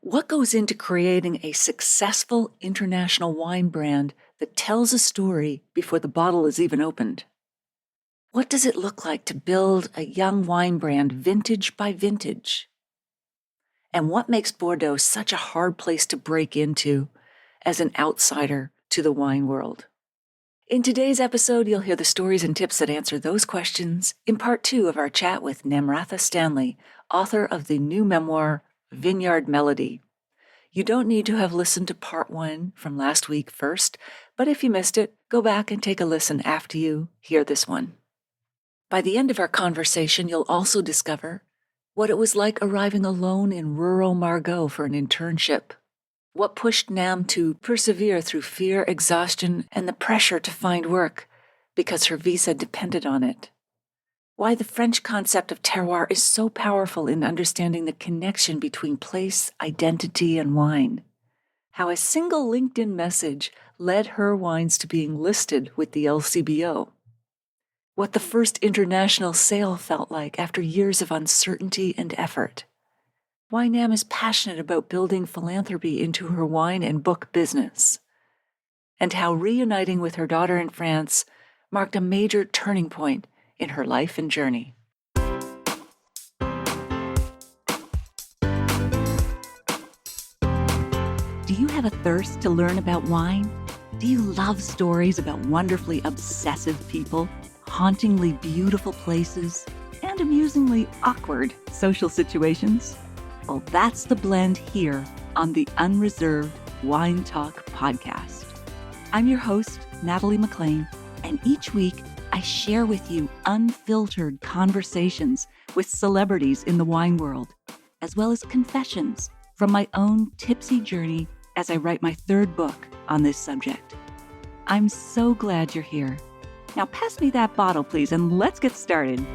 What goes into creating a successful international wine brand that tells a story before the bottle is even opened? What does it look like to build a young wine brand vintage by vintage? And what makes Bordeaux such a hard place to break into as an outsider to the wine world? In today's episode, you'll hear the stories and tips that answer those questions in part 2 of our chat with Namratha Stanley, author of the new memoir, Vineyard Melody. You don't need to have listened to part 1 from last week first, but if you missed it, go back and take a listen after you hear this one. By the end of our conversation, you'll also discover what it was like arriving alone in rural Margaux for an internship. What pushed Nam to persevere through fear, exhaustion, and the pressure to find work because her visa depended on it. Why the French concept of terroir is so powerful in understanding the connection between place, identity, and wine. How a single LinkedIn message led her wines to being listed with the LCBO. What the first international sale felt like after years of uncertainty and effort. Why Nam is passionate about building philanthropy into her wine and book business. And how reuniting with her daughter in France marked a major turning point in her life and journey. Do you have a thirst to learn about wine? Do you love stories about wonderfully obsessive people, hauntingly beautiful places, and amusingly awkward social situations? Well, that's the blend here on the Unreserved Wine Talk podcast. I'm your host, Natalie McLean, and each week I share with you unfiltered conversations with celebrities in the wine world, as well as confessions from my own tipsy journey as I write my 3rd book on this subject. I'm so glad you're here. Now pass me that bottle, please, and let's get started.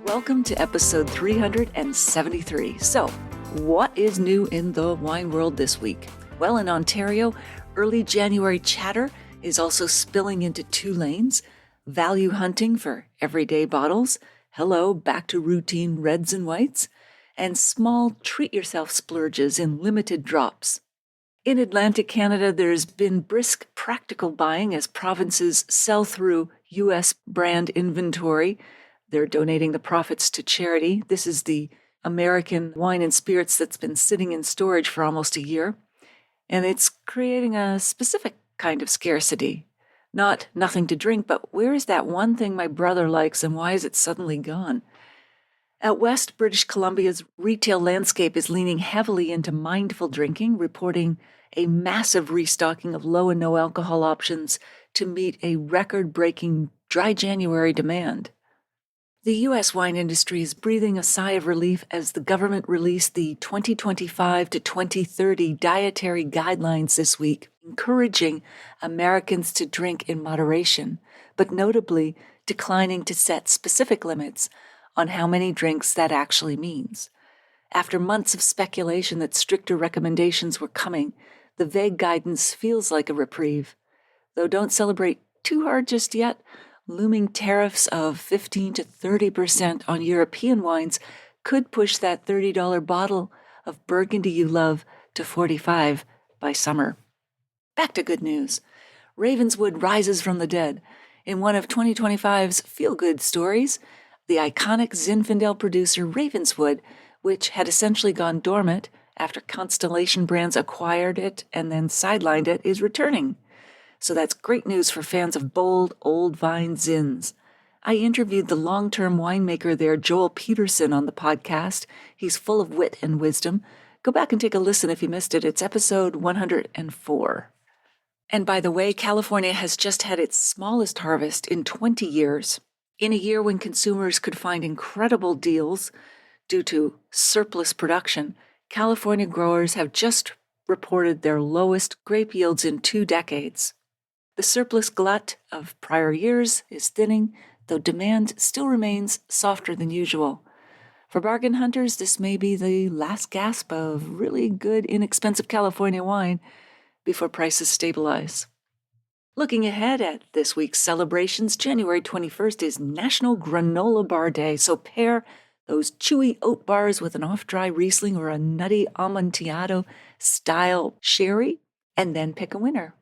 Welcome to episode 373. So, what is new in the wine world this week? Well, in Ontario, early January chatter is also spilling into 2 lanes. Value hunting for everyday bottles, hello, back to routine reds and whites, and small treat-yourself splurges in limited drops. In Atlantic Canada, there's been brisk practical buying as provinces sell through U.S. brand inventory. They're donating the profits to charity. This is the American wine and spirits that's been sitting in storage for almost a year. And it's creating a specific kind of scarcity. Not nothing to drink, but where is that one thing my brother likes and why is it suddenly gone? Out west, British Columbia's retail landscape is leaning heavily into mindful drinking, reporting a massive restocking of low and no alcohol options to meet a record-breaking dry January demand. The U.S. wine industry is breathing a sigh of relief as the government released the 2025 to 2030 dietary guidelines this week, encouraging Americans to drink in moderation, but notably declining to set specific limits on how many drinks that actually means. After months of speculation that stricter recommendations were coming, the vague guidance feels like a reprieve. Though don't celebrate too hard just yet, looming tariffs of 15 to 30% on European wines could push that $30 bottle of Burgundy you love to $45 by summer. Back to good news. Ravenswood rises from the dead. In one of 2025's feel-good stories, the iconic Zinfandel producer Ravenswood, which had essentially gone dormant after Constellation Brands acquired it and then sidelined it, is returning. So that's great news for fans of bold, old vine Zins. I interviewed the long-term winemaker there, Joel Peterson, on the podcast. He's full of wit and wisdom. Go back and take a listen if you missed it. It's episode 104. And by the way, California has just had its smallest harvest in 20 years. In a year when consumers could find incredible deals due to surplus production, California growers have just reported their lowest grape yields in 2 decades. The surplus glut of prior years is thinning, though demand still remains softer than usual. For bargain hunters, this may be the last gasp of really good, inexpensive California wine before prices stabilize. Looking ahead at this week's celebrations, January 21st is National Granola Bar Day, so pair those chewy oat bars with an off-dry Riesling or a nutty Amontillado style sherry, and then pick a winner.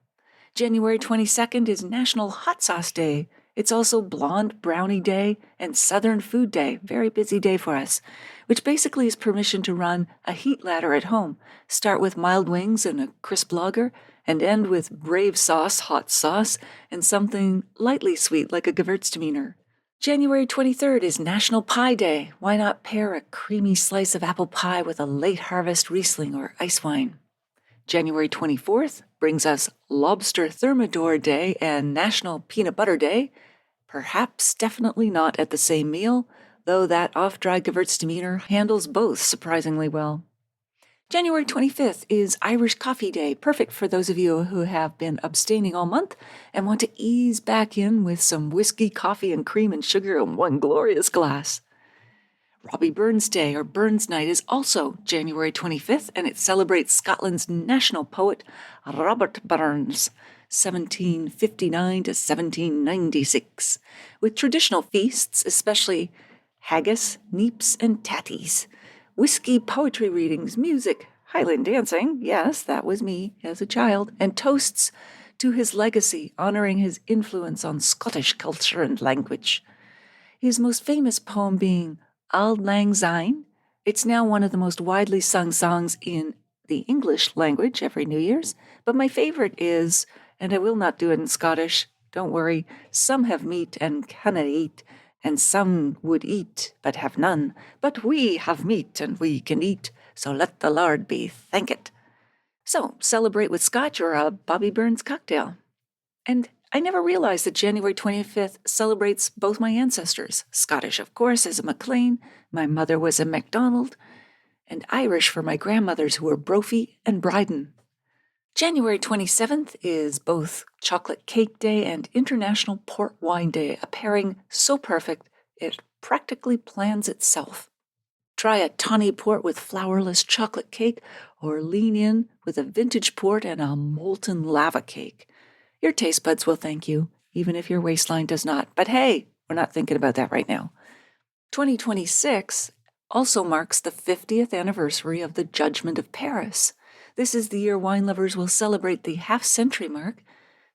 January 22nd is National Hot Sauce Day. It's also Blonde Brownie Day and Southern Food Day, very busy day for us, which basically is permission to run a heat ladder at home. Start with mild wings and a crisp lager, and end with brave sauce, hot sauce, and something lightly sweet like a Gewürztraminer. January 23rd is National Pie Day. Why not pair a creamy slice of apple pie with a late harvest Riesling or ice wine? January 24th brings us Lobster Thermidor Day and National Peanut Butter Day. Perhaps definitely not at the same meal, though that off-dry Gewürztraminer handles both surprisingly well. January 25th is Irish Coffee Day, perfect for those of you who have been abstaining all month and want to ease back in with some whiskey, coffee, and cream and sugar in one glorious glass. Robbie Burns Day, or Burns Night, is also January 25th, and it celebrates Scotland's national poet, Robert Burns, 1759 to 1796, with traditional feasts, especially haggis, neeps, and tatties, whiskey poetry readings, music, Highland dancing, yes, that was me as a child, and toasts to his legacy, honoring his influence on Scottish culture and language. His most famous poem being Auld Lang Syne. It's now one of the most widely sung songs in the English language every New Year's, but my favorite is, and I will not do it in Scottish, don't worry, some have meat and cannot eat, and some would eat but have none, but we have meat and we can eat, so let the Lord be thanked. So celebrate with Scotch or a Bobby Burns cocktail. And I never realized that January 25th celebrates both my ancestors. Scottish, of course, as a MacLean. My mother was a MacDonald. And Irish for my grandmothers who were Brophy and Bryden. January 27th is both Chocolate Cake Day and International Port Wine Day, a pairing so perfect it practically plans itself. Try a tawny port with flourless chocolate cake, or lean in with a vintage port and a molten lava cake. Your taste buds will thank you, even if your waistline does not. But hey, we're not thinking about that right now. 2026 also marks the 50th anniversary of the Judgment of Paris. This is the year wine lovers will celebrate the half-century mark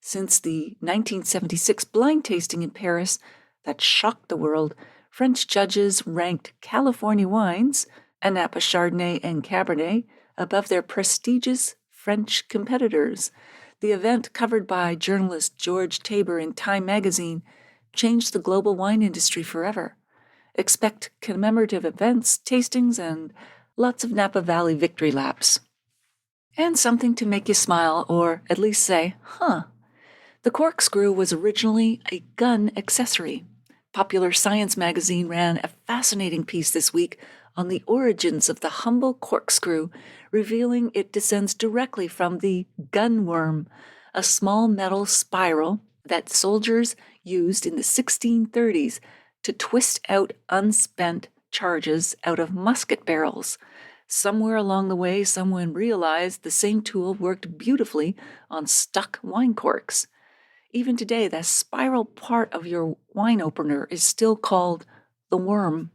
since the 1976 blind tasting in Paris that shocked the world. French judges ranked California wines, Napa Chardonnay and Cabernet, above their prestigious French competitors. The event, covered by journalist George Tabor in Time magazine, changed the global wine industry forever. Expect commemorative events, tastings, and lots of Napa Valley victory laps. And something to make you smile, or at least say, huh. The corkscrew was originally a gun accessory. Popular Science magazine ran a fascinating piece this week on the origins of the humble corkscrew, revealing it descends directly from the gunworm, a small metal spiral that soldiers used in the 1630s to twist out unspent charges out of musket barrels. Somewhere along the way, someone realized the same tool worked beautifully on stuck wine corks. Even today, the spiral part of your wine opener is still called the worm.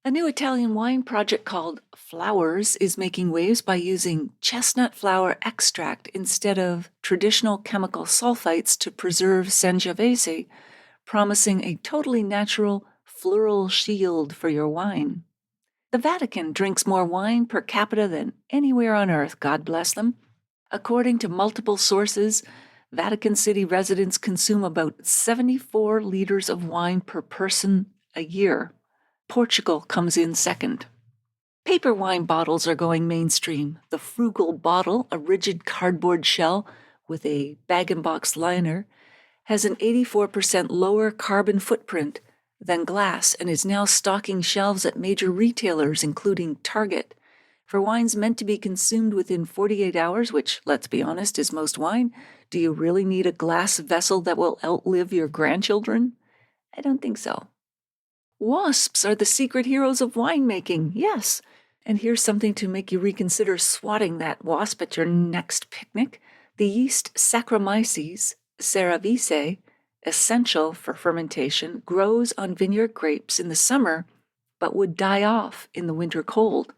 A new Italian wine project called Flowers is making waves by using chestnut flower extract instead of traditional chemical sulfites to preserve Sangiovese, promising a totally natural floral shield for your wine. The Vatican drinks more wine per capita than anywhere on earth, God bless them. According to multiple sources, Vatican City residents consume about 74 liters of wine per person a year. Portugal comes in second. Paper wine bottles are going mainstream. The frugal bottle, a rigid cardboard shell with a bag-and-box liner, has an 84% lower carbon footprint than glass and is now stocking shelves at major retailers, including Target. For wines meant to be consumed within 48 hours, which, let's be honest, is most wine, do you really need a glass vessel that will outlive your grandchildren? I don't think so. Wasps are the secret heroes of winemaking, yes. And here's something to make you reconsider swatting that wasp at your next picnic. The yeast Saccharomyces cerevisiae, essential for fermentation, grows on vineyard grapes in the summer but would die off in the winter cold.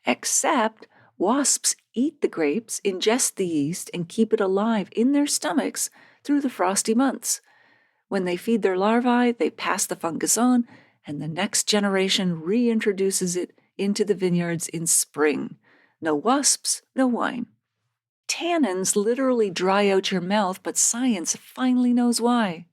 Except wasps eat the grapes, ingest the yeast, and keep it alive in their stomachs through the frosty months. When they feed their larvae, they pass the fungus on, and the next generation reintroduces it into the vineyards in spring. No wasps, no wine. Tannins literally dry out your mouth, but science finally knows why.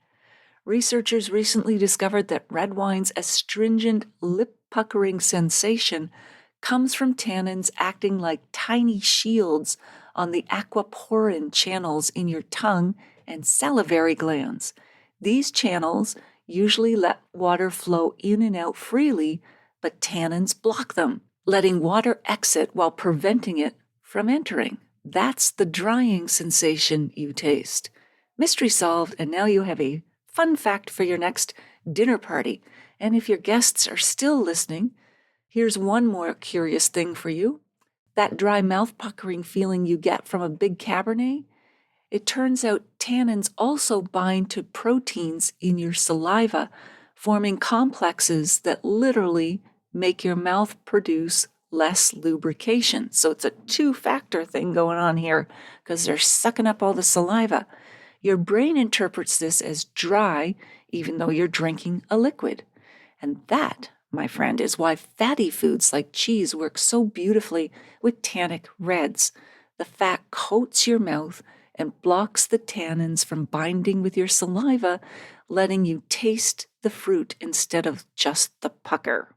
Researchers recently discovered that red wine's astringent, lip-puckering sensation comes from tannins acting like tiny shields on the aquaporin channels in your tongue and salivary glands. These channels usually let water flow in and out freely, but tannins block them, letting water exit while preventing it from entering. That's the drying sensation you taste. Mystery solved, and now you have a fun fact for your next dinner party. And if your guests are still listening, here's one more curious thing for you. That dry mouth puckering feeling you get from a big Cabernet, it turns out tannins also bind to proteins in your saliva, forming complexes that literally make your mouth produce less lubrication. So it's a two-factor thing going on here because they're sucking up all the saliva. Your brain interprets this as dry, even though you're drinking a liquid. And that, my friend, is why fatty foods like cheese work so beautifully with tannic reds. The fat coats your mouth and blocks the tannins from binding with your saliva, letting you taste the fruit instead of just the pucker.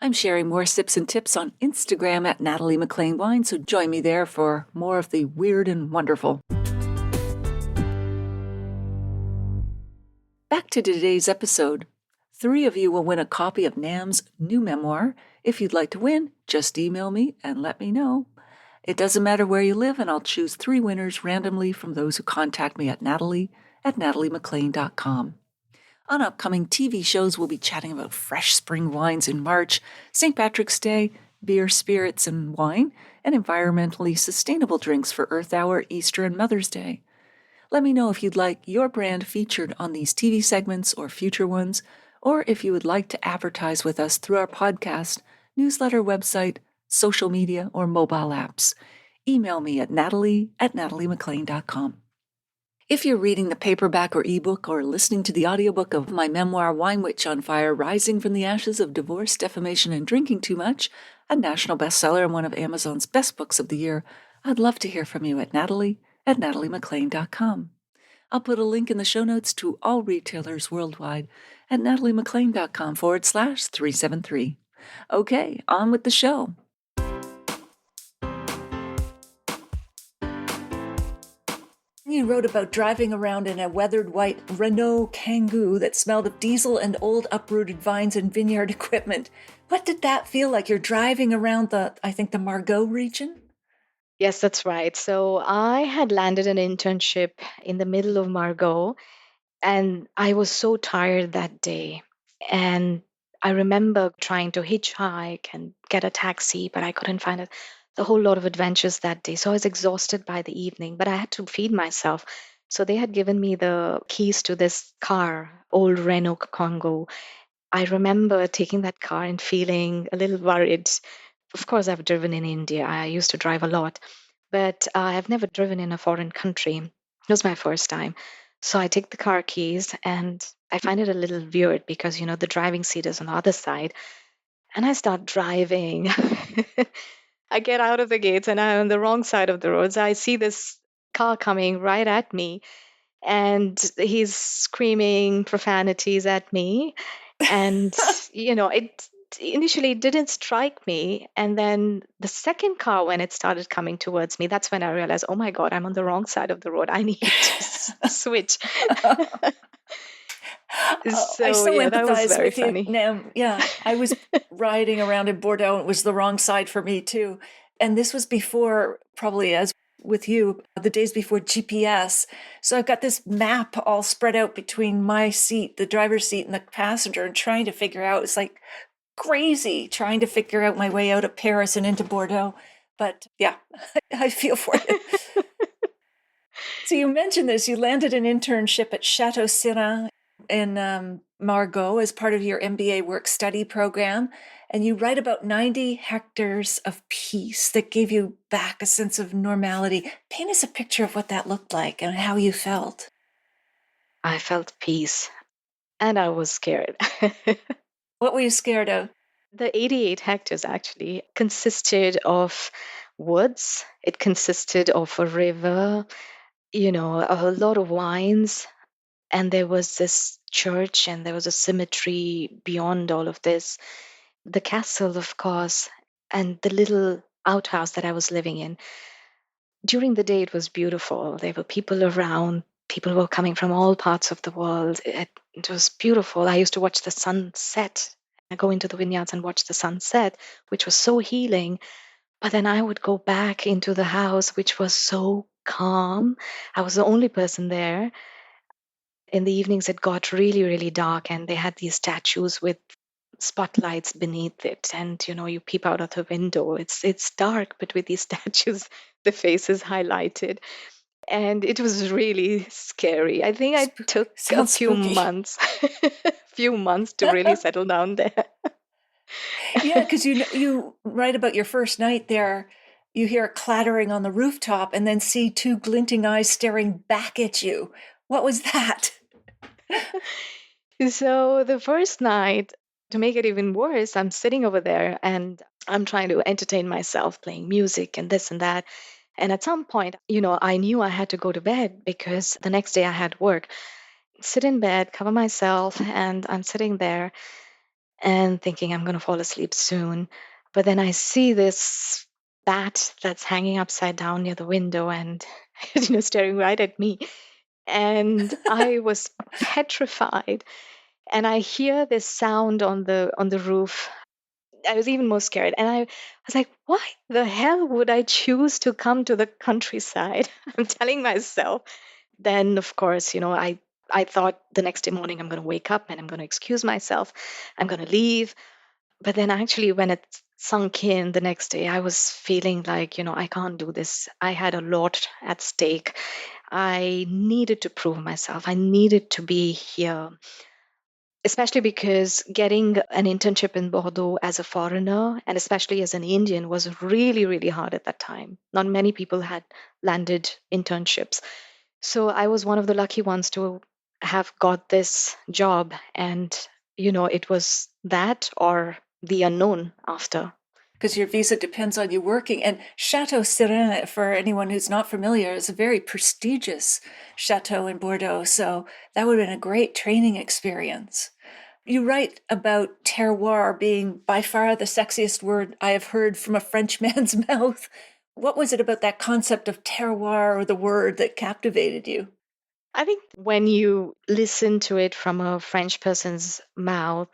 I'm sharing more sips and tips on Instagram at Natalie McLean Wine, so join me there for more of the weird and wonderful. Back to today's episode. 3 of you will win a copy of Nam's new memoir. If you'd like to win, just email me and let me know. It doesn't matter where you live, and I'll choose 3 winners randomly from those who contact me at natalie@nataliemclean.com. On upcoming TV shows, we'll be chatting about fresh spring wines in March, St. Patrick's Day, beer, spirits, and wine, and environmentally sustainable drinks for Earth Hour, Easter, and Mother's Day. Let me know if you'd like your brand featured on these TV segments or future ones, or if you would like to advertise with us through our podcast, newsletter, website, social media, or mobile apps. Email me at natalie@nataliemclean.com. If you're reading the paperback or ebook or listening to the audiobook of my memoir, Wine Witch on Fire, Rising from the Ashes of Divorce, Defamation, and Drinking Too Much, a national bestseller and one of Amazon's best books of the year, I'd love to hear from you at natalie@nataliemclean.com. I'll put a link in the show notes to all retailers worldwide at nataliemclean.com/373. Okay, on with the show. You wrote about driving around in a weathered white Renault Kangoo that smelled of diesel and old uprooted vines and vineyard equipment. What did that feel like? You're driving around the Margaux region? Yes, that's right. So I had landed an internship in the middle of Margaux, and I was so tired that day. And I remember trying to hitchhike and get a taxi, but I couldn't find it. The whole lot of adventures that day. So I was exhausted by the evening, but I had to feed myself. So they had given me the keys to this car, old Renault Kangoo. I remember taking that car and feeling a little worried. Of course, I've driven in India. I used to drive a lot, but I've never driven in a foreign country. It was my first time. So I take the car keys and I find it a little weird because, the driving seat is on the other side. And I start driving. I get out of the gates and I'm on the wrong side of the road. So I see this car coming right at me and he's screaming profanities at me. And, it initially didn't strike me. And then the second car, when it started coming towards me, that's when I realized, oh my God, I'm on the wrong side of the road. I need to switch. I so that was empathize very with funny. you, Nam. Yeah, I was riding around in Bordeaux and it was the wrong side for me too. And this was before, probably as with you, the days before GPS. So I've got this map all spread out between my seat, the driver's seat, and the passenger, and trying to figure out, it's like crazy trying to figure out my way out of Paris and into Bordeaux. But yeah, I feel for you. So you mentioned this, you landed an internship at Chateau Syrah. in Margaux as part of your MBA work study program, and you write about 90 hectares of peace that gave you back a sense of normality. Paint us a picture of what that looked like and how you felt. I felt peace and I was scared. What were you scared of? The 88 hectares actually consisted of woods, it consisted of a river, a lot of vines, and there was this church and there was a cemetery beyond all of this, the castle, of course, and the little outhouse that I was living in. During the day, it was beautiful. There were people around. People were coming from all parts of the world. It was beautiful. I used to watch the sunset. I go into the vineyards and watch the sunset, which was so healing. But then I would go back into the house, which was so calm. I was the only person there. In the evenings, it got really, really dark, and they had these statues with spotlights beneath it, and you peep out of the window. It's dark, but with these statues, the face is highlighted, and it was really scary. I think I took a Sounds few spooky. months, few months to really settle down there. Yeah, because you write about your first night there. You hear a clattering on the rooftop and then see two glinting eyes staring back at you. What was that? So the first night, to make it even worse, I'm sitting over there and I'm trying to entertain myself, playing music and this and that. And at some point, I knew I had to go to bed because the next day I had work. Sit in bed, cover myself, and I'm sitting there and thinking I'm going to fall asleep soon. But then I see this bat that's hanging upside down near the window and staring right at me. And I was petrified. And I hear this sound on the roof. I was even more scared. And I was like, why the hell would I choose to come to the countryside? I'm telling myself. Then, of course, I thought the next day morning I'm going to wake up and I'm going to excuse myself. I'm going to leave. But then actually, when it sunk in the next day, I was feeling like, I can't do this. I had a lot at stake. I needed to prove myself. I needed to be here, especially because getting an internship in Bordeaux as a foreigner and especially as an Indian was really, really hard at that time. Not many people had landed internships. So I was one of the lucky ones to have got this job. And, it was that or the unknown after. Because your visa depends on you working. And Chateau Sirin, for anyone who's not familiar, is a very prestigious chateau in Bordeaux. So that would have been a great training experience. You write about terroir being by far the sexiest word I have heard from a French man's mouth. What was it about that concept of terroir or the word that captivated you? I think when you listen to it from a French person's mouth,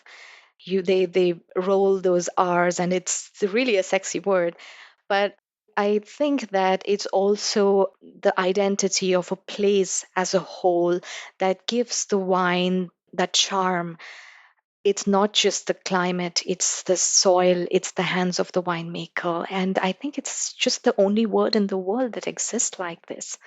they roll those R's and it's really a sexy word. But I think that it's also the identity of a place as a whole that gives the wine that charm. It's not just the climate, it's the soil, it's the hands of the winemaker. And I think it's just the only word in the world that exists like this.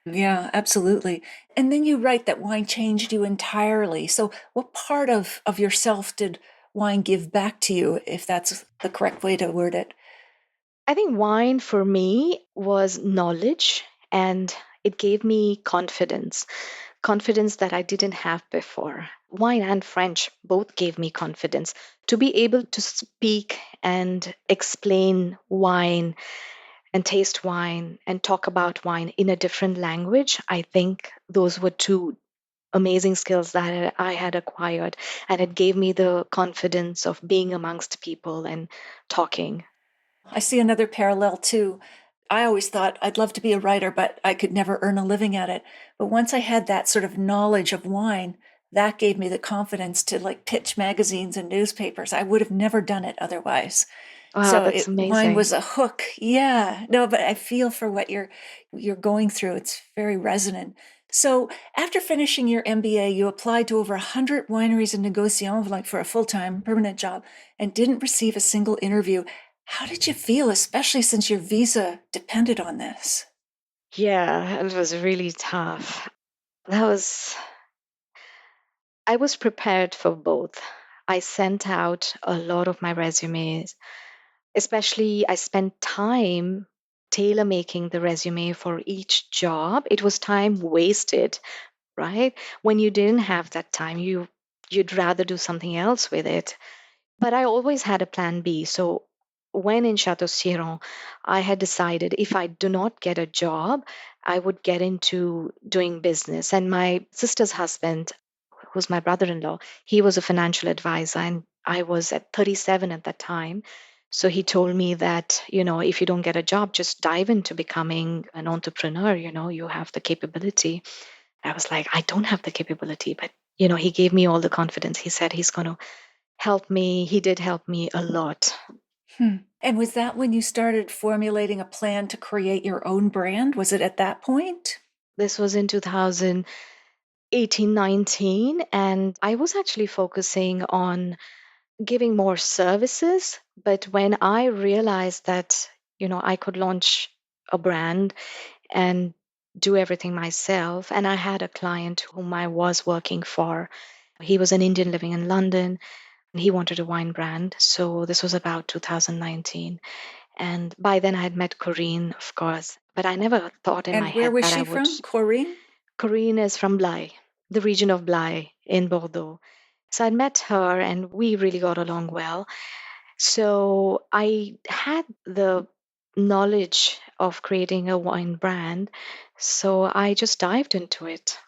Yeah, absolutely. And then you write that wine changed you entirely. So what part of yourself did wine give back to you, if that's the correct way to word it? I think wine for me was knowledge and it gave me confidence that I didn't have before. Wine and French both gave me confidence to be able to speak and explain wine and taste wine and talk about wine in a different language. I think those were two amazing skills that I had acquired, and it gave me the confidence of being amongst people and talking. I see another parallel too. I always thought I'd love to be a writer, but I could never earn a living at it. But once I had that sort of knowledge of wine, that gave me the confidence to like pitch magazines and newspapers. I would have never done it otherwise. Wow, So that's wine amazing. was a hook. Yeah. No, but I feel for what you're going through. It's very resonant. So after finishing your MBA, you applied to over 100 wineries and negociants like for a full-time permanent job and didn't receive a single interview. How did you feel, especially since your visa depended on this? Yeah, it was really tough. That was I was prepared for both. I sent out a lot of my resumes, especially I spent time tailor making the resume for each job. It was time wasted, right? When you didn't have that time, you'd rather do something else with it. But I always had a plan B. So when in Chateau Siron, I had decided if I do not get a job, I would get into doing business. And my sister's husband, who's my brother in law, he was a financial advisor, and I was at 37 at that time. So he told me that, if you don't get a job, just dive into becoming an entrepreneur. You have the capability. I was like, I don't have the capability, but, he gave me all the confidence. He said he's going to help me. He did help me a lot. And was that when you started formulating a plan to create your own brand? Was it at that point? This was in 2018, 19, and I was actually focusing on giving more services. But when I realized that, I could launch a brand and do everything myself, and I had a client whom I was working for. He was an Indian living in London, and he wanted a wine brand. So this was about 2019. And by then I had met Corinne, of course, but I never thought in my And where head was that I she would. from? Corinne? Corinne is from Blaye, the region of Blaye in Bordeaux. So I met her and we really got along well. So I had the knowledge of creating a wine brand. So I just dived into it.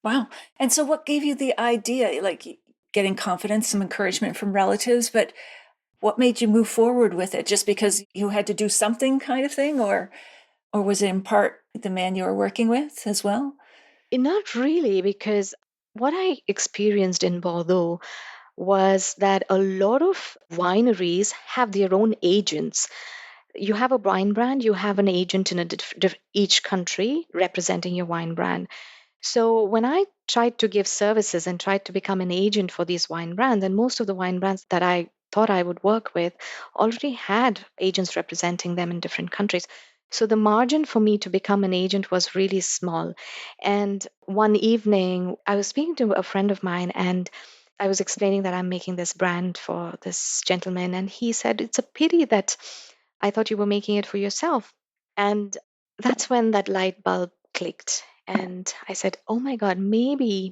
Wow. And so what gave you the idea, like getting confidence, some encouragement from relatives, but what made you move forward with it? Just because you had to do something kind of thing, or was it in part the man you were working with as well? Not really, because what I experienced in Bordeaux was that a lot of wineries have their own agents. You have a wine brand, you have an agent in each country representing your wine brand. So when I tried to give services and tried to become an agent for these wine brands, and most of the wine brands that I thought I would work with already had agents representing them in different countries. So the margin for me to become an agent was really small. And one evening, I was speaking to a friend of mine, and I was explaining that I'm making this brand for this gentleman. And he said, "It's a pity that I thought you were making it for yourself." And that's when that light bulb clicked. And I said, oh my God, maybe,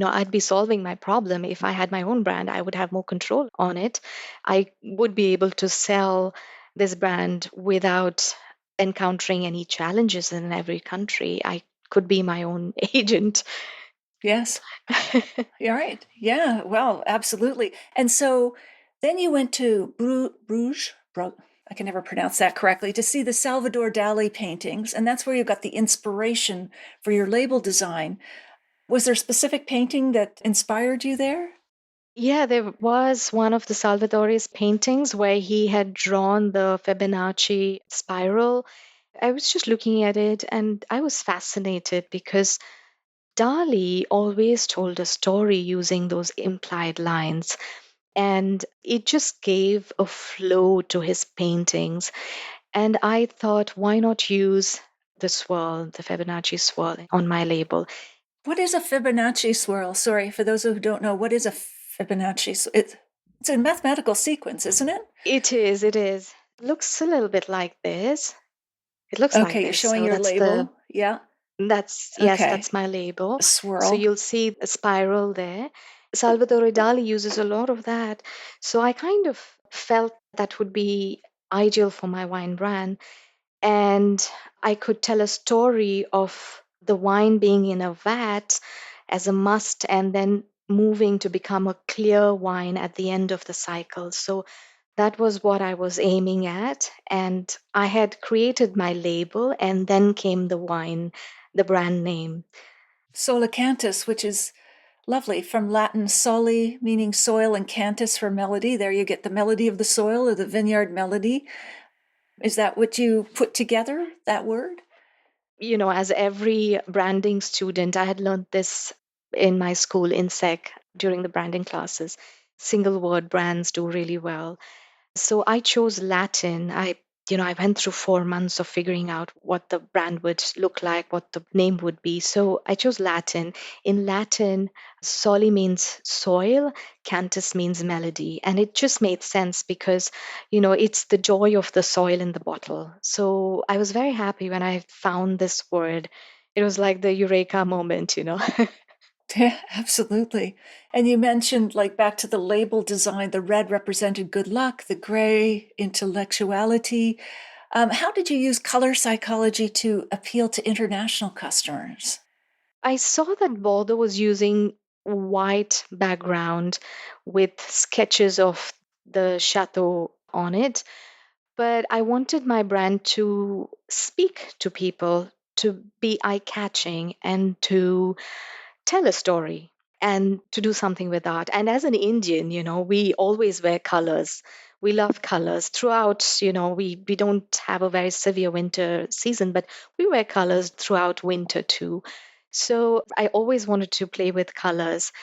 I'd be solving my problem if I had my own brand. I would have more control on it. I would be able to sell this brand without encountering any challenges in every country. I could be my own agent. Yes. You're right. Yeah. Well, absolutely. And so then you went to Bruges, I can never pronounce that correctly, to see the Salvador Dali paintings. And that's where you got the inspiration for your label design. Was there a specific painting that inspired you there? Yeah, there was one of the Salvadori's paintings where he had drawn the Fibonacci spiral. I was just looking at it and I was fascinated because Dali always told a story using those implied lines, and it just gave a flow to his paintings. And I thought, why not use the swirl, the Fibonacci swirl, on my label? What is a Fibonacci swirl? Sorry, for those who don't know, what is a Fibonacci? It's a mathematical sequence, isn't it? It is, it is. Looks a little bit like this. It looks like Okay, you're this. showing So your label. Yeah. yes, Okay. that's my label. A So swirl. you'll see a spiral there. Salvatore Dali uses a lot of that. So I kind of felt that would be ideal for my wine brand. And I could tell a story of the wine being in a vat as a must and then moving to become a clear wine at the end of the cycle. So that was what I was aiming at. And I had created my label, and then came the wine, the brand name. Solicantus, which is lovely, from Latin soli, meaning soil, and cantus for melody. There you get the melody of the soil, or the Vineyard Melody. Is that what you put together, that word? As every branding student, I had learned this in my school in SEC during the branding classes. Single word brands do really well. So I chose Latin. I I went through 4 months of figuring out what the brand would look like, what the name would be. So I chose Latin. In Latin, soli means soil, cantus means melody. And it just made sense because, it's the joy of the soil in the bottle. So I was very happy when I found this word. It was like the eureka moment. Yeah, absolutely. And you mentioned, like, back to the label design, the red represented good luck, the gray, intellectuality. How did you use color psychology to appeal to international customers? I saw that Bordeaux was using white background with sketches of the chateau on it, but I wanted my brand to speak to people, to be eye-catching, and to tell a story and to do something with art. And as an Indian, we always wear colors. We love colors throughout, we don't have a very severe winter season, but we wear colors throughout winter too. So I always wanted to play with colors.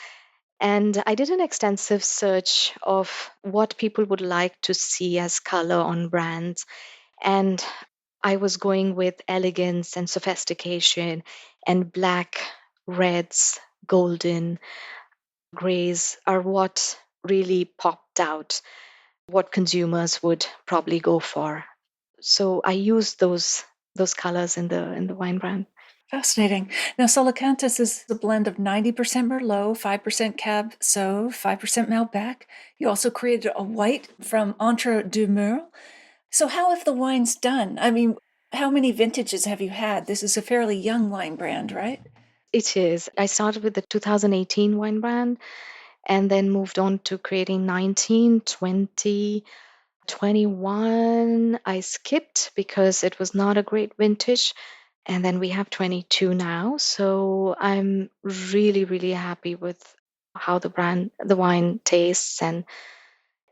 And I did an extensive search of what people would like to see as color on brands. And I was going with elegance and sophistication, and black, reds, golden, grays are what really popped out, what consumers would probably go for. So I used those colors in the wine brand. Fascinating. Now, Solicantus is a blend of 90% Merlot, 5% Cab Sauv, 5% Malbec. You also created a white from Entre deux Murs. So how have the wines done? I mean, how many vintages have you had? This is a fairly young wine brand, right? It is. I started with the 2018 wine brand and then moved on to creating 19, 20, 21. I skipped because it was not a great vintage. And then we have 22 now. So I'm really, really happy with how the wine tastes. And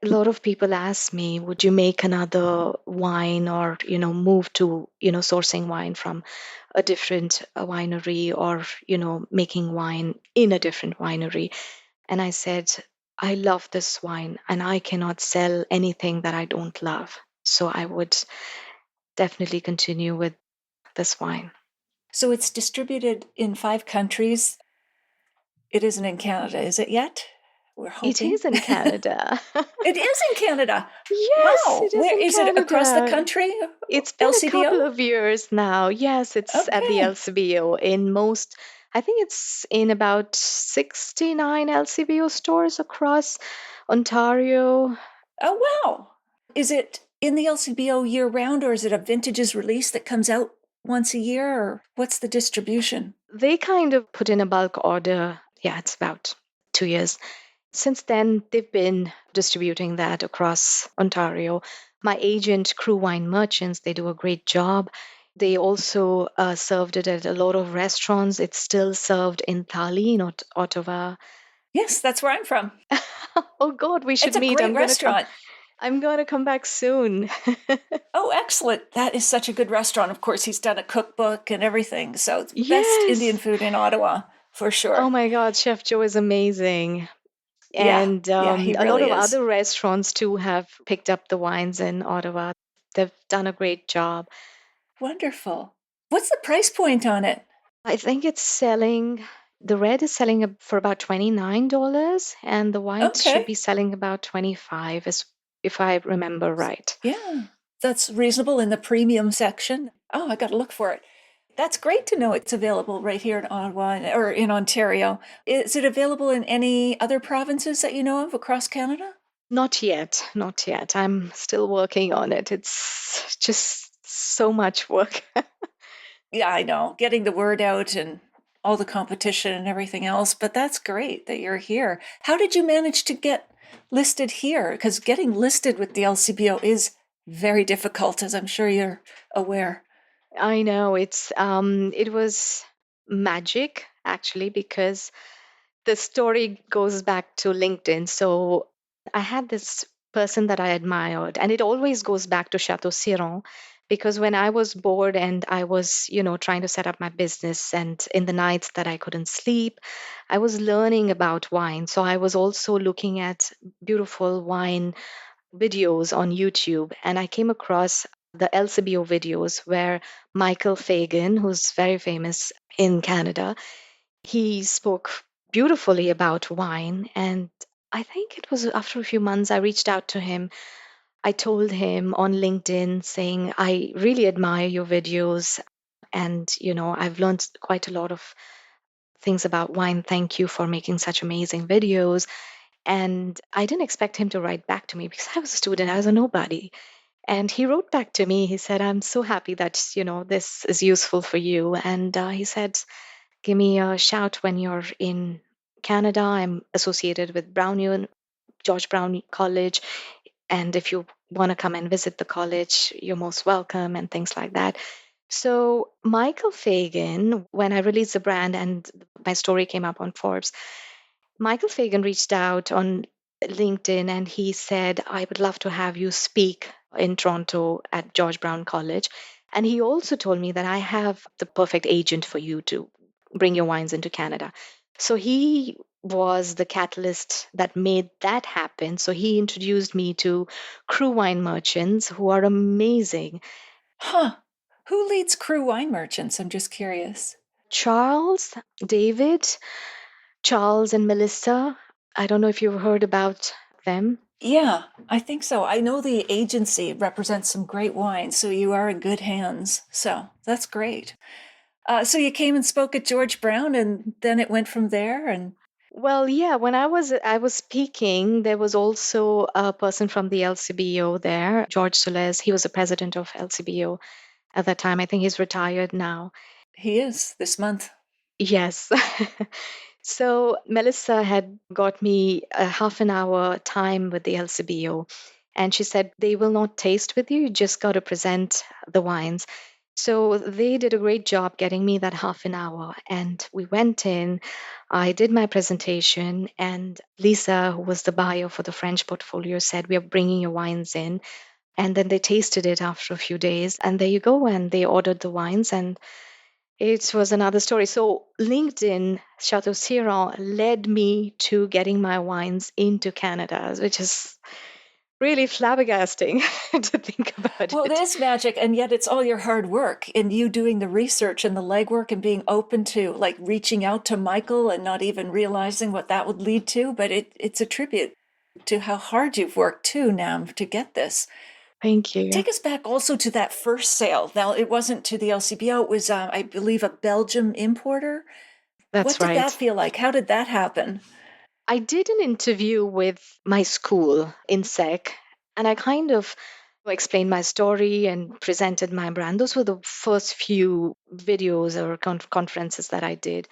a lot of people ask me, would you make another wine or, move to, sourcing wine from a different winery or, making wine in a different winery? And I said, I love this wine and I cannot sell anything that I don't love. So I would definitely continue with this wine. So it's distributed in 5 countries. It isn't in Canada, is it yet? We're It hoping. is in Canada. It is in Canada. Yes, Wow. it is Where in is it, across the Canada. country? It's been a couple LCBO? of years now. Yes, it's at the Okay. LCBO in most, I think it's in about 69 LCBO stores across Ontario. Oh, wow. Is it in the LCBO year round, or is it a vintages release that comes out once a year, or what's the distribution? They kind of put in a bulk order. Yeah, it's about 2 years. Since then, they've been distributing that across Ontario. My agent, Crew Wine Merchants, they do a great job. They also served it at a lot of restaurants. It's still served in Thali, not Ottawa. Yes, that's where I'm from. Oh God, we should It's a meet. great restaurant. I'm gonna come back soon. Oh, excellent. That is such a good restaurant. Of course, he's done a cookbook and everything. So it's best Indian Yes. food in Ottawa, for Oh sure. my God, Chef Joe is amazing. Yeah, And yeah, he a lot really of is. other restaurants too have picked up the wines in Ottawa. They've done a great job. Wonderful. What's the price point on it? I think the red is selling for about $29, and the white should Okay. be selling about 25, if I remember right. Yeah, that's reasonable in the premium section. Oh, I got to look for it. That's great to know it's available right here in Ottawa or in Ontario. Is it available in any other provinces that you know of across Canada? Not yet, not yet. I'm still working on it. It's just so much work. Yeah, I know. Getting the word out and all the competition and everything else, but that's great that you're here. How did you manage to get listed here? Because getting listed with the LCBO is very difficult, as I'm sure you're aware. I know it was magic actually because the story goes back to LinkedIn. So I had this person that I admired, and it always goes back to Chateau Siron because when I was bored and I was, trying to set up my business, and in the nights that I couldn't sleep, I was learning about wine. So I was also looking at beautiful wine videos on YouTube, and I came across the LCBO videos where Michael Fagan, who's very famous in Canada, he spoke beautifully about wine. And I think it was after a few months I reached out to him. I told him on LinkedIn saying, I really admire your videos. And, I've learned quite a lot of things about wine. Thank you for making such amazing videos. And I didn't expect him to write back to me because I was a student, I was a nobody. And he wrote back to me. He said, I'm so happy that, this is useful for you. And he said, give me a shout when you're in Canada. I'm associated with George Brown College. And if you want to come and visit the college, you're most welcome and things like that. So, Michael Fagan, when I released the brand and my story came up on Forbes, Michael Fagan reached out on LinkedIn and he said, I would love to have you speak in Toronto at George Brown College. And he also told me that I have the perfect agent for you to bring your wines into Canada. So he was the catalyst that made that happen. So he introduced me to Crew Wine Merchants, who are amazing. Huh. Who leads Crew Wine Merchants? I'm just curious. David, Charles, and Melissa. I don't know if you've heard about them. Yeah, I think so. I know the agency represents some great wines, so you are in good hands. So that's great. So you came and spoke at George Brown, and then it went from there. And Well, yeah, when I was speaking, there was also a person from the LCBO there, George Soles. He was the president of LCBO at that time. I think he's retired now. he is this month. Yes. So Melissa had got me a half an hour time with the LCBO, and she said they will not taste with you. You just got to present the wines. So they did a great job getting me that half an hour, and we went in. I did my presentation, and Lisa, who was the buyer for the French portfolio, said, we are bringing your wines in. And then they tasted it after a few days, and there you go. And they ordered the wines, and it was another story. So LinkedIn, Chateau Siron, led me to getting my wines into Canada, which is really flabbergasting to think about Well, it it. is magic, and yet it's all your hard work and you doing the research and the legwork and being open to like reaching out to Michael and not even realizing what that would lead to. But it's a tribute to how hard you've worked too, Nam, to get this. Thank you. Take us back also to that first sale. Now, it wasn't to the LCBO. It was, I believe, a Belgium importer. What That's did that right. feel like? How did that happen? I did an interview with my school in SEC, and I kind of explained my story and presented my brand. Those were the first few videos or conferences that I did.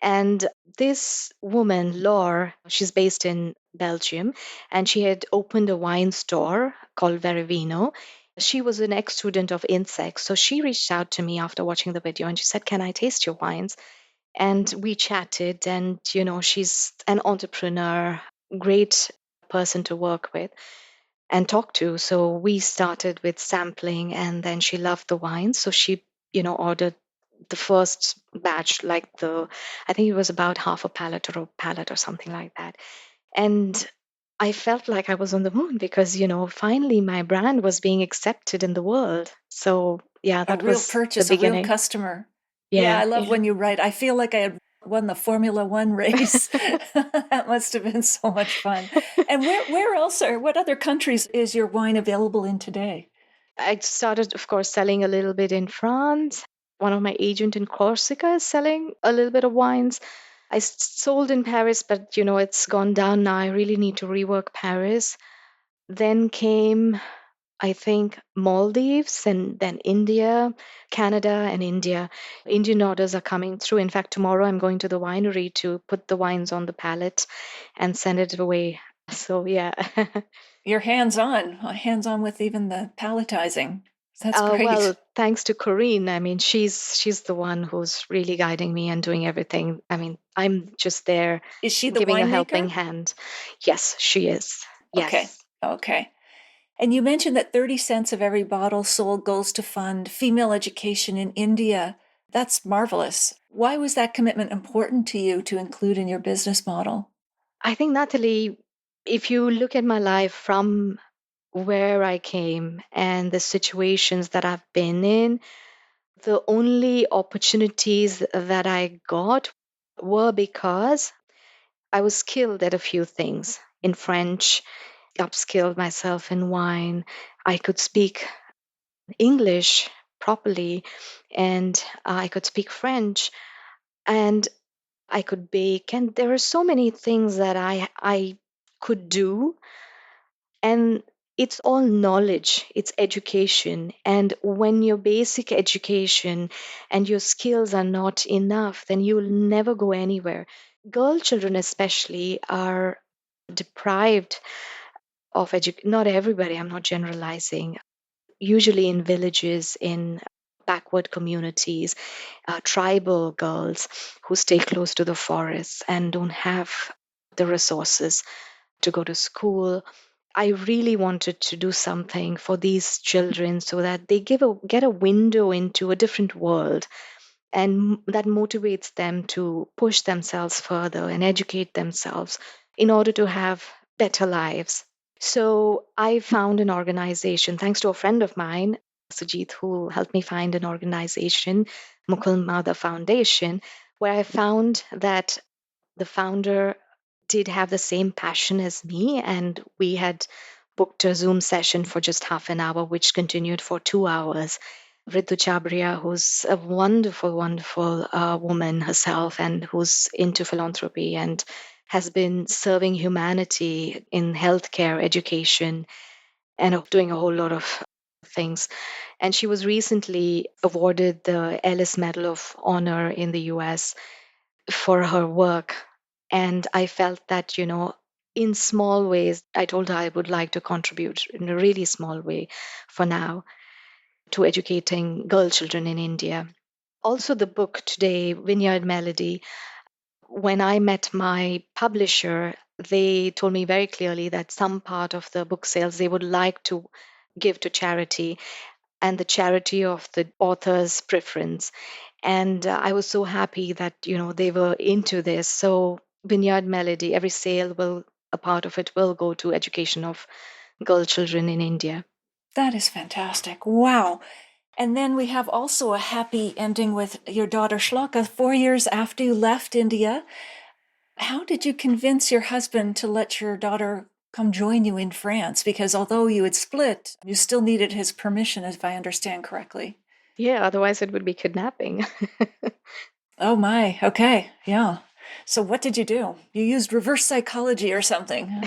And this woman, Laure, she's based in Belgium, and she had opened a wine store called Verivino. She was an ex-student of INSEC, so she reached out to me after watching the video and she said, can I taste your wines? And we chatted, and she's an entrepreneur, great person to work with and talk to. So we started with sampling, and then she loved the wine, so she ordered the first batch, I think it was about half a pallet or a pallet or something like that. And I felt like I was on the moon because finally my brand was being accepted in the world. So yeah, A that real was the purchase, a real beginning. customer. Yeah, Yeah, I love yeah. when you write. I feel like I had won the Formula One race. That must have been so much fun. And where else or what other countries is your wine available in today? I started, of course, selling a little bit in France. One of my agent in Corsica is selling a little bit of wines. I sold in Paris, but it's gone down now. I really need to rework Paris. Then came, I think, Maldives, and then India, Canada, and India. Indian orders are coming through. In fact, tomorrow I'm going to the winery to put the wines on the pallet and send it away. So yeah. You're hands on with even the palletizing. That's Well, great. thanks to Corinne. I mean, she's the one who's really guiding me and doing everything. I mean, I'm just there Is she the giving a helping winemaker? hand. Yes, she is. Okay. Yes. Okay. And you mentioned that 30 cents of every bottle sold goes to fund female education in India. That's marvelous. Why was that commitment important to you to include in your business model? I think, Natalie, if you look at my life from where I came and the situations that I've been in, the only opportunities that I got were because I was skilled at a few things. In French, upskilled myself in wine. I could speak English properly, and I could speak French, and I could bake. And there are so many things that I could do, and it's all knowledge, it's education. And when your basic education and your skills are not enough, then you will never go anywhere. Girl children, especially, are deprived of education. Not everybody, I'm not generalizing. Usually in villages, in backward communities, tribal girls who stay close to the forests and don't have the resources to go to school. I really wanted to do something for these children so that they get a window into a different world, and that motivates them to push themselves further and educate themselves in order to have better lives. So I found an organization, thanks to a friend of mine, Sujit, who helped me find an organization, Mukul Mother Foundation, where I found that the founder did have the same passion as me, and we had booked a Zoom session for just half an hour, which continued for 2 hours. Ritu Chabria, who's a wonderful, wonderful woman herself and who's into philanthropy and has been serving humanity in healthcare, education, and doing a whole lot of things. And she was recently awarded the Ellis Medal of Honor in the US for her work. And I felt that, in small ways, I told her I would like to contribute in a really small way for now to educating girl children in India. Also, the book today, Vineyard Melody, when I met my publisher, they told me very clearly that some part of the book sales they would like to give to charity, and the charity of the author's preference. And I was so happy that they were into this. So Vineyard Melody, every sale will a part of it will go to education of girl children in India. That is fantastic. Wow. And then we have also a happy ending with your daughter Shloka 4 years after you left India. How did you convince your husband to let your daughter come join you in France? Because although you had split, you still needed his permission, if I understand correctly. Yeah, otherwise it would be kidnapping. Oh my, okay, yeah. So what did you do? You used reverse psychology or something?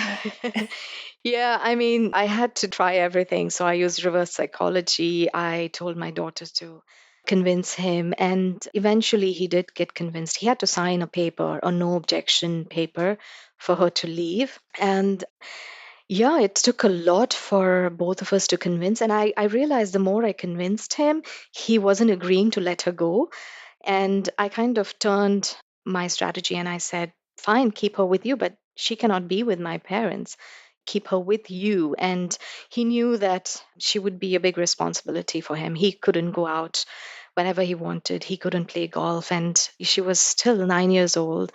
Yeah, I mean, I had to try everything. So I used reverse psychology. I told my daughters to convince him, and eventually he did get convinced. He had to sign a paper, a no objection paper, for her to leave. And yeah, it took a lot for both of us to convince. And I realized the more I convinced him, he wasn't agreeing to let her go. And I kind of turned my strategy and I said, fine, keep her with you, but she cannot be with my parents. Keep her with you. And he knew that she would be a big responsibility for him. He couldn't go out whenever he wanted, he couldn't play golf. And she was still 9 years old,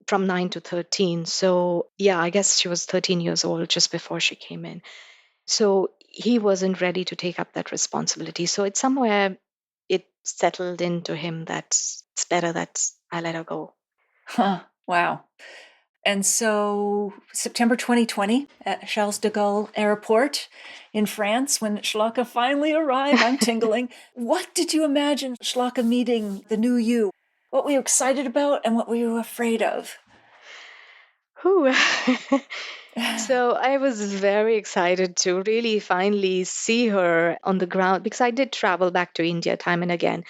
from 9 to 13. So, yeah, I guess she was 13 years old just before she came in. So he wasn't ready to take up that responsibility. So it's somewhere it settled into him that it's better that I let her go. Huh, wow. And so September 2020 at Charles de Gaulle Airport in France, when Shloka finally arrived, I'm tingling. What did you imagine Shloka meeting the new you? What were you excited about and what were you afraid of? Whew. So I was very excited to really finally see her on the ground because I did travel back to India time and again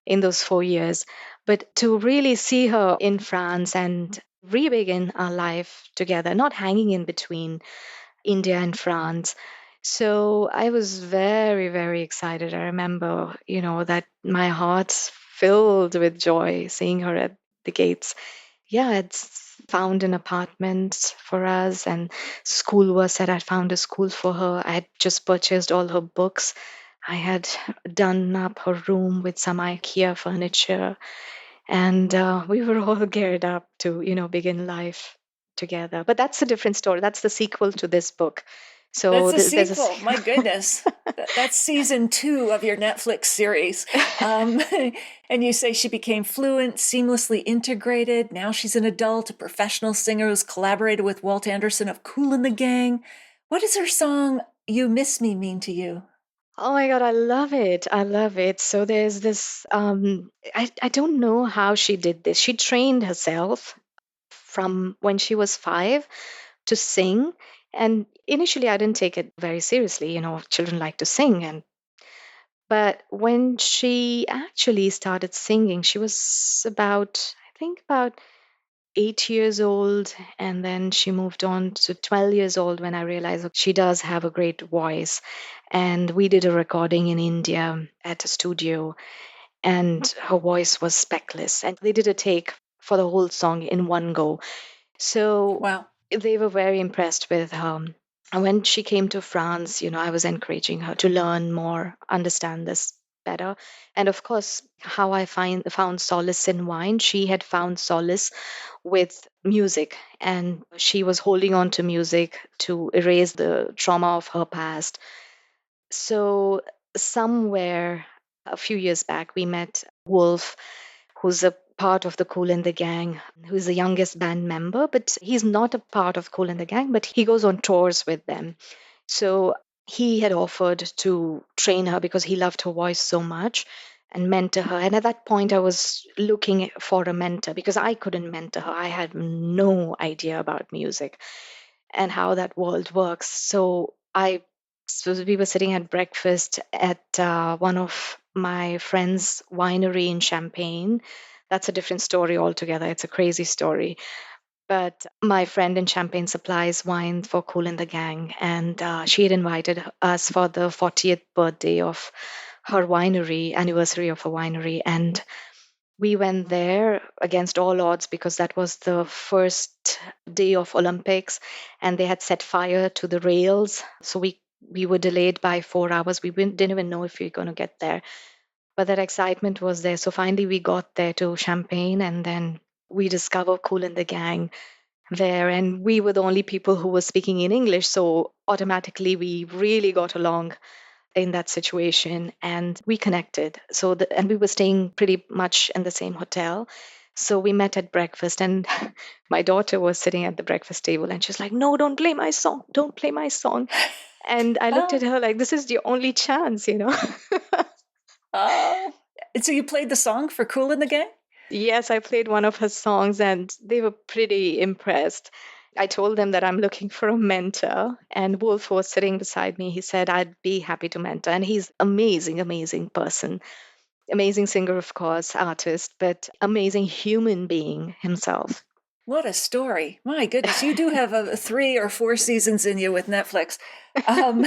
in those 4 years. But to really see her in France and re-begin our life together, not hanging in between India and France. So I was very, very excited. I remember, that my heart filled with joy seeing her at the gates. Yeah, it's found an apartment for us, and school was said I'd found a school for her. I had just purchased all her books. I had done up her room with some IKEA furniture, and we were all geared up to, begin life together. But that's a different story. That's the sequel to this book. So That's a there's sequel. My goodness. That's season 2 of your Netflix series. Um, and you say she became fluent, seamlessly integrated. Now she's an adult, a professional singer who's collaborated with Walt Anderson of Kool and the Gang. What does her song You Miss Me mean to you? Oh my God, I love it. I love it. So there's this, I don't know how she did this. She trained herself from when she was 5 to sing. And initially, I didn't take it very seriously. Children like to sing. But when she actually started singing, she was I think about 8 years old. And then she moved on to 12 years old when I realized that she does have a great voice. And we did a recording in India at a studio, and her voice was speckless. And they did a take for the whole song in one go. So Wow. they were very impressed with her. And when she came to France, I was encouraging her to learn more, understand this better. And of course, how I found solace in wine, she had found solace with music. And she was holding on to music to erase the trauma of her past. So somewhere a few years back, we met Wolf, who's a part of the Kool and the Gang, who's the youngest band member, but he's not a part of Kool and the Gang, but he goes on tours with them. So he had offered to train her because he loved her voice so much and mentor her. And at that point, I was looking for a mentor because I couldn't mentor her. I had no idea about music and how that world works. So we were sitting at breakfast at one of my friends' winery in Champagne. That's a different story altogether. It's a crazy story. But my friend in Champagne supplies wine for Kool and the Gang, and she had invited us for the 40th birthday of her winery, anniversary of her winery, and we went there against all odds because that was the first day of Olympics, and they had set fire to the rails, so we were delayed by 4 hours. We didn't even know if we were going to get there, but that excitement was there. So finally, we got there to Champagne, and then we discovered Kool and the Gang there, and we were the only people who were speaking in English, so automatically we really got along in that situation, and we connected. And we were staying pretty much in the same hotel, so we met at breakfast, and my daughter was sitting at the breakfast table, and she's like, no, don't play my song, don't play my song. And I looked at her like, this is your only chance. Oh. So you played the song for Kool and the Gang? Yes, I played one of her songs, and they were pretty impressed. I told them that I'm looking for a mentor, and Wolf was sitting beside me. He said, I'd be happy to mentor. And he's amazing, amazing person. Amazing singer, of course, artist, but amazing human being himself. What a story. My goodness, you do have 3 or 4 seasons in you with Netflix. Um,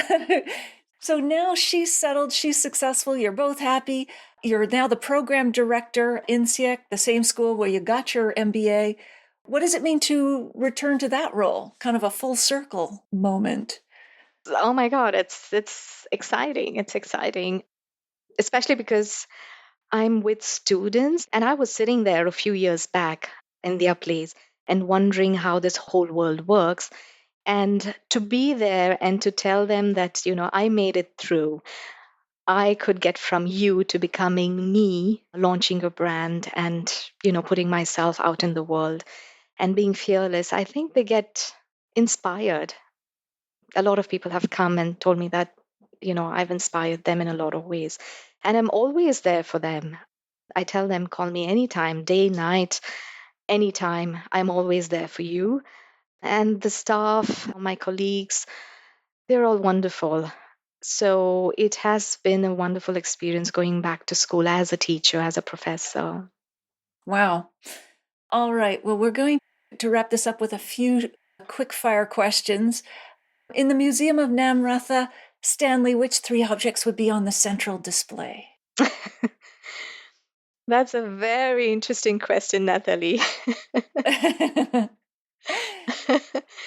so now she's settled, she's successful, you're both happy. You're now the program director in SIEC, the same school where you got your MBA. What does it mean to return to that role? Kind of a full circle moment. Oh my God, it's exciting. It's exciting, especially because I'm with students, and I was sitting there a few years back in their place and wondering how this whole world works. And to be there and to tell them that, I made it through. I could get from you to becoming me, launching a brand and, putting myself out in the world and being fearless. I think they get inspired. A lot of people have come and told me that, I've inspired them in a lot of ways. And I'm always there for them. I tell them, call me anytime, day, night, anytime. I'm always there for you. And the staff, my colleagues, they're all wonderful. So it has been a wonderful experience going back to school as a teacher, as a professor. Wow. All right. Well, we're going to wrap this up with a few quick fire questions. In the Museum of Namratha Stanley, which 3 objects would be on the central display? That's a very interesting question, Natalie.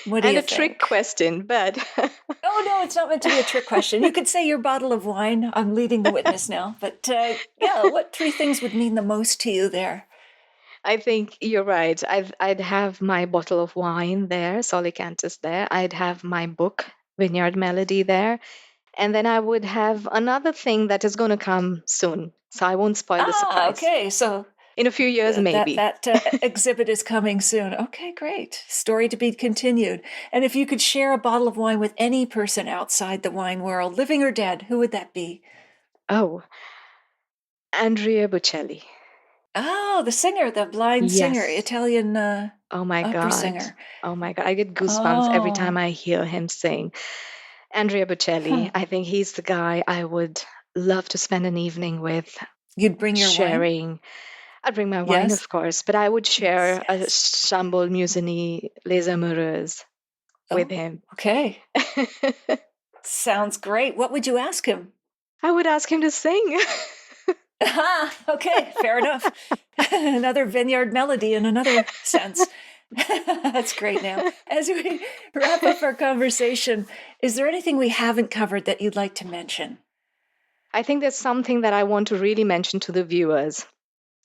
What do And you a trick think? question, but Oh, no, it's not meant to be a trick question. You could say your bottle of wine. I'm leading the witness now. But yeah, what 3 things would mean the most to you there? I think you're right. I'd have my bottle of wine there, Solicantus there. I'd have my book Vineyard Melody there. And then I would have another thing that is going to come soon. So I won't spoil the surprise. Okay. So In a few years, maybe. that exhibit is coming soon. Okay, great. Story to be continued. And if you could share a bottle of wine with any person outside the wine world, living or dead, who would that be? Oh, Andrea Bocelli. Oh, the singer, the blind singer, Yes. Italian Oh my opera God. singer. Oh my God. I get goosebumps every time Oh, I hear him sing. Andrea Bocelli. huh. I think he's the guy I would love to spend an evening with, You'd bring your wine? sharing. I'd bring my wine, Yes. of course, but I would Yes, share a yes. Chambol Musigny Les Amoureuses with Oh, him. okay. Sounds great. What would you ask him? I would ask him to sing. Ah, okay, fair enough. Another Vineyard Melody in another sense. That's great now. As we wrap up our conversation, is there anything we haven't covered that you'd like to mention? I think there's something that I want to really mention to the viewers.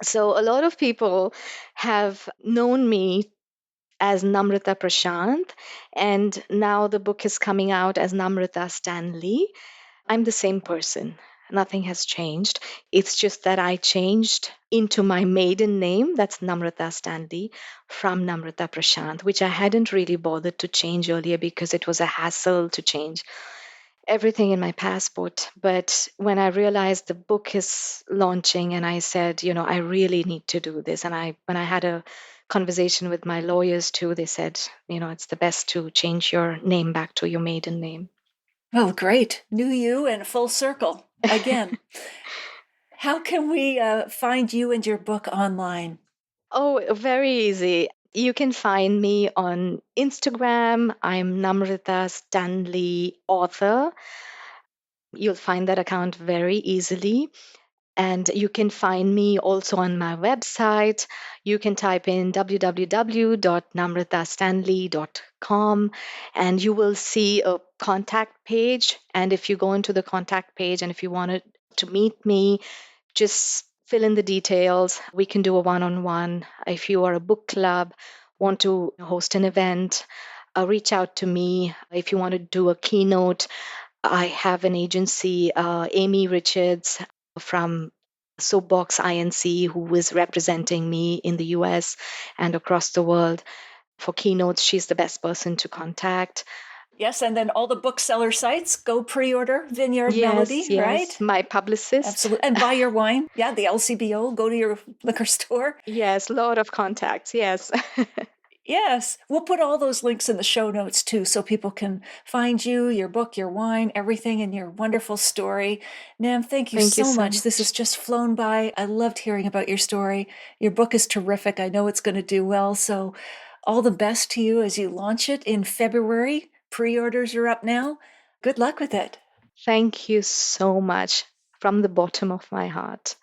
So, a lot of people have known me as Namratha Prashant, and now the book is coming out as Namratha Stanley. I'm the same person. Nothing has changed. It's just that I changed into my maiden name, that's Namratha Stanley, from Namratha Prashant, which I hadn't really bothered to change earlier because it was a hassle to change everything in my passport. But when I realized the book is launching and I said, I really need to do this. And when I had a conversation with my lawyers too, they said, it's the best to change your name back to your maiden name. Well, great. New you and full circle again. How can we find you and your book online? Oh, very easy. You can find me on Instagram. I'm Namratha Stanley author. You'll find that account very easily. And you can find me also on my website. You can type in www.namrathastanley.com and you will see a contact page. And if you go into the contact page and if you wanted to meet me, just fill in the details. We can do a one-on-one. If you are a book club, want to host an event, reach out to me. If you want to do a keynote, I have an agency, Amy Richards from Soapbox INC, who is representing me in the US and across the world. For keynotes, she's the best person to contact. Yes, and then all the bookseller sites, go pre-order Vineyard Yes, Melody, yes, right? my publicist. Absolutely. And buy your wine. Yeah, the LCBO, go to your liquor store. Yes, lot of contacts. Yes. Yes, we'll put all those links in the show notes too, so people can find you, your book, your wine, everything in your wonderful story. Nam, thank you Thank you so so much. This much. has just flown by. I loved hearing about your story. Your book is terrific. I know it's going to do well. So all the best to you as you launch it in February. Pre-orders are up now. Good luck with it. Thank you so much from the bottom of my heart.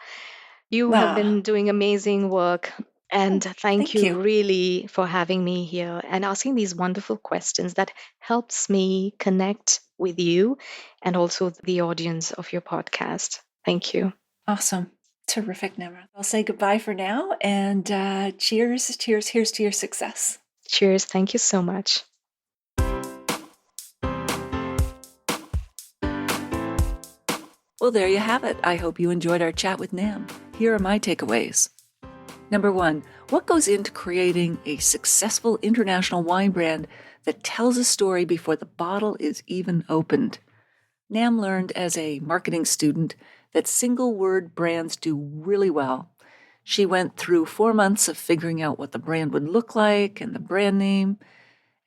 You have Ah, been doing amazing work. And thank thank you you. really for having me here and asking these wonderful questions that helps me connect with you and also the audience of your podcast. Thank you. Awesome. Terrific, Namra. I'll say goodbye for now and cheers, cheers, here's to your success. Cheers. Thank you so much. Well, there you have it. I hope you enjoyed our chat with Nam. Here are my takeaways. Number 1, what goes into creating a successful international wine brand that tells a story before the bottle is even opened? Nam learned as a marketing student that single-word brands do really well. She went through 4 months of figuring out what the brand would look like and the brand name,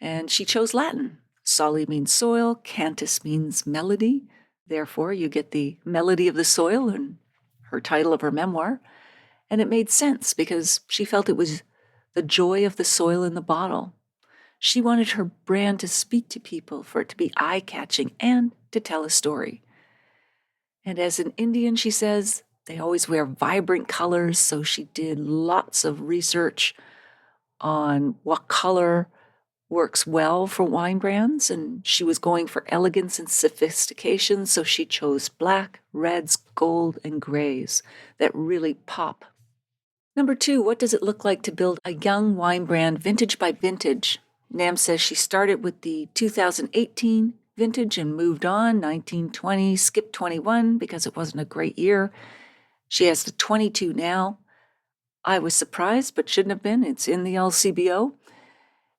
and she chose Latin. Soli means soil, cantus means melody. Therefore, you get the melody of the soil in her title of her memoir. And it made sense because she felt it was the joy of the soil in the bottle. She wanted her brand to speak to people, for it to be eye-catching and to tell a story. And as an Indian, she says, they always wear vibrant colors, so she did lots of research on what color works well for wine brands, and she was going for elegance and sophistication, so she chose black, reds, gold, and grays that really pop. Number 2, what does it look like to build a young wine brand vintage by vintage? Nam says she started with the 2018 vintage and moved on, 1920, skipped 21 because it wasn't a great year. She has the 22 now. I was surprised, but shouldn't have been. It's in the LCBO.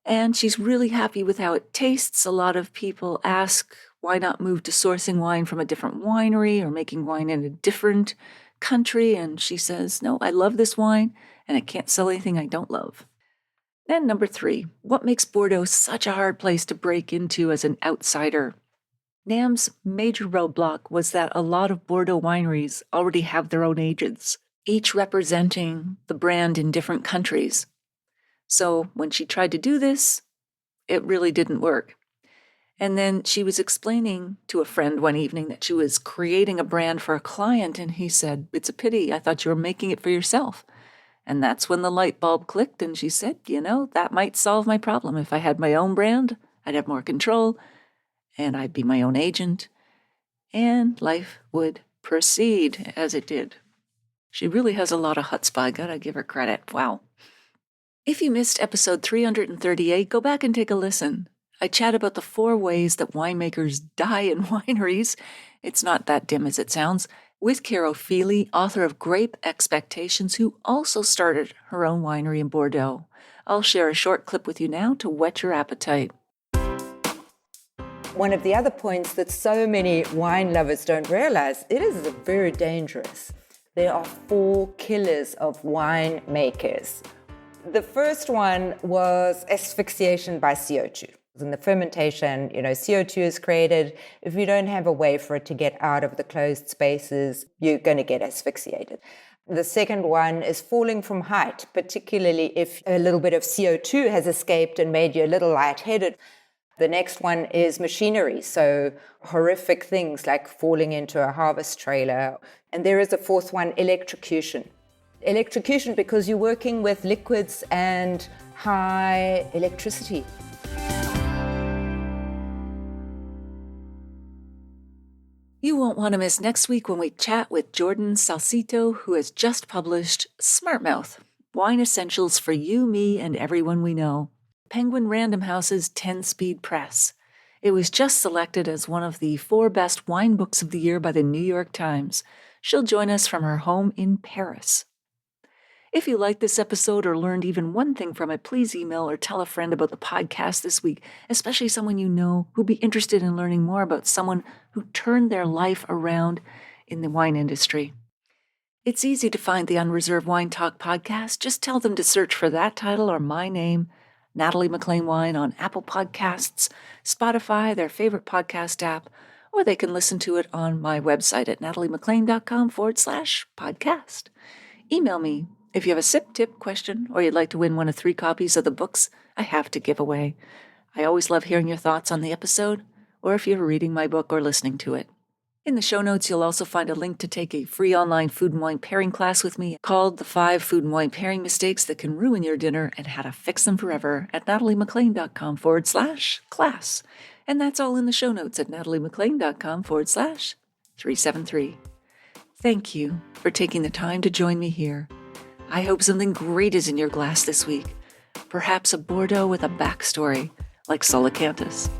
And she's really happy with how it tastes. A lot of people ask, why not move to sourcing wine from a different winery or making wine in a different country? And she says, no, I love this wine, and I can't sell anything I don't love. Then number 3, what makes Bordeaux such a hard place to break into as an outsider? NAM's major roadblock was that a lot of Bordeaux wineries already have their own agents, each representing the brand in different countries. So when she tried to do this, it really didn't work. And then she was explaining to a friend one evening that she was creating a brand for a client, and he said, it's a pity, I thought you were making it for yourself. And that's when the light bulb clicked, and she said, that might solve my problem. If I had my own brand, I'd have more control, and I'd be my own agent, and life would proceed as it did. She really has a lot of chutzpah. I gotta give her credit. Wow. If you missed episode 338, go back and take a listen. I chat about the 4 ways that winemakers die in wineries. It's not that dim as it sounds. With Caro Feely, author of Grape Expectations, who also started her own winery in Bordeaux. I'll share a short clip with you now to whet your appetite. One of the other points that so many wine lovers don't realize, it is very dangerous. There are 4 killers of winemakers. The first one was asphyxiation by CO2. In the fermentation, CO2 is created. If you don't have a way for it to get out of the closed spaces, you're going to get asphyxiated. The second one is falling from height, particularly if a little bit of CO2 has escaped and made you a little lightheaded. The next one is machinery, so horrific things like falling into a harvest trailer. And there is a 4th one, electrocution. Electrocution because you're working with liquids and high electricity. You won't want to miss next week when we chat with Jordan Salcito, who has just published Smart Mouth, Wine Essentials for You, Me, and Everyone We Know, Penguin Random House's 10-speed press. It was just selected as one of the 4 best wine books of the year by the New York Times. She'll join us from her home in Paris. If you liked this episode or learned even one thing from it, please email or tell a friend about the podcast this week, especially someone you know who'd be interested in learning more about someone who turned their life around in the wine industry. It's easy to find the Unreserved Wine Talk podcast. Just tell them to search for that title or my name, Natalie McLean Wine, on Apple Podcasts, Spotify, their favorite podcast app, or they can listen to it on my website at nataliemclean.com/podcast. Email me if you have a sip, tip, question, or you'd like to win one of 3 copies of the books I have to give away. I always love hearing your thoughts on the episode, or if you're reading my book or listening to it. In the show notes, you'll also find a link to take a free online food and wine pairing class with me called The 5 Food and Wine Pairing Mistakes That Can Ruin Your Dinner and How to Fix Them Forever at nataliemclean.com/class. And that's all in the show notes at nataliemclean.com/373. Thank you for taking the time to join me here. I hope something great is in your glass this week. Perhaps a Bordeaux with a backstory, like Solicantus.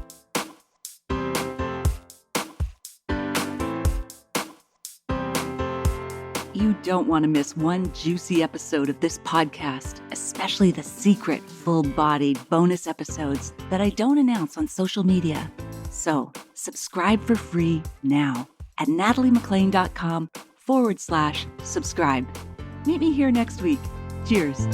You don't want to miss one juicy episode of this podcast, especially the secret, full-bodied bonus episodes that I don't announce on social media. So, subscribe for free now at nataliemclean.com/subscribe. Meet me here next week. Cheers.